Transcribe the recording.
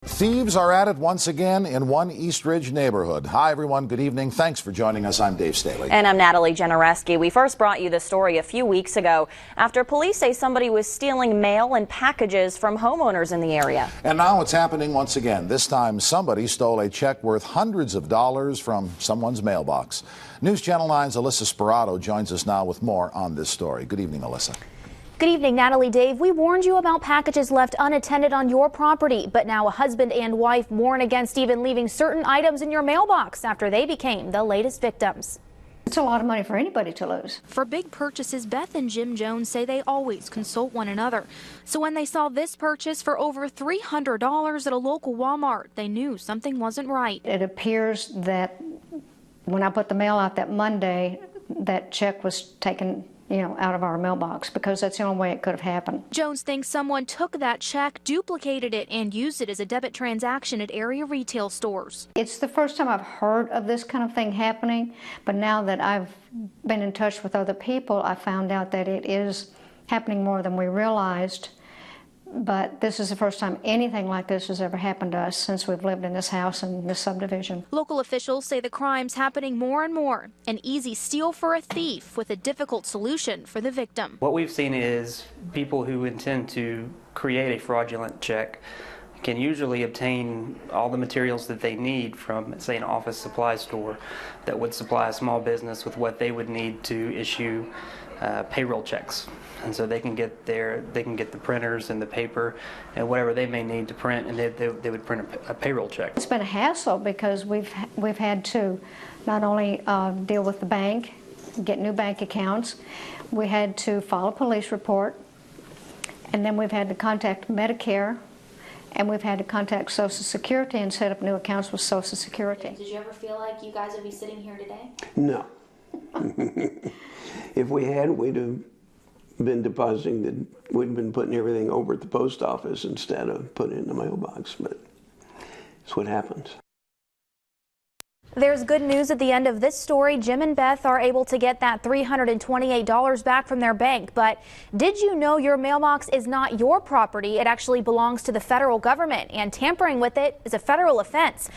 Thieves are at it once again in one East Ridge neighborhood. Hi, everyone. Good evening. Thanks for joining us. I'm Dave Staley. And I'm Natalie Genereski. We first brought you this story a few weeks ago after police say somebody was stealing mail and packages from homeowners in the area. And now it's happening once again. This time, somebody stole a check worth hundreds of dollars from someone's mailbox. News Channel 9's Alyssa Spirato joins us now with more on this story. Good evening, Alyssa. Good evening, Natalie. Dave, we warned you about packages left unattended on your property, but now a husband and wife warn against even leaving certain items in your mailbox after they became the latest victims. It's a lot of money for anybody to lose. For big purchases, Beth and Jim Jones say they always consult one another. So when they saw this purchase for over $300 at a local Walmart, they knew something wasn't right. It appears that when I put the mail out that Monday, that check was taken out of our mailbox, because that's the only way it could have happened. Jones thinks someone took that check, duplicated it, and used it as a debit transaction at area retail stores. It's the first time I've heard of this kind of thing happening, but now that I've been in touch with other people, I found out that it is happening more than we realized. But this is the first time anything like this has ever happened to us since we've lived in this house and this subdivision. Local officials say the crime's happening more and more. An easy steal for a thief with a difficult solution for the victim. What we've seen is people who intend to create a fraudulent check can usually obtain all the materials that they need from, say, an office supply store that would supply a small business with what they would need to issue payroll checks. And so they can get the printers and the paper and whatever they may need to print, and they would print a payroll check. It's been a hassle because we've had to not only deal with the bank, get new bank accounts, we had to file a police report, and then we've had to contact Medicare, and we've had to contact Social Security and set up new accounts with Social Security. Did you ever feel like you guys would be sitting here today? No. If we had, we'd have been depositing, we'd have been putting everything over at the post office instead of putting it in the mailbox, but it's what happens. There's good news at the end of this story. Jim and Beth are able to get that $328 back from their bank. But did you know your mailbox is not your property? It actually belongs to the federal government, and tampering with it is a federal offense.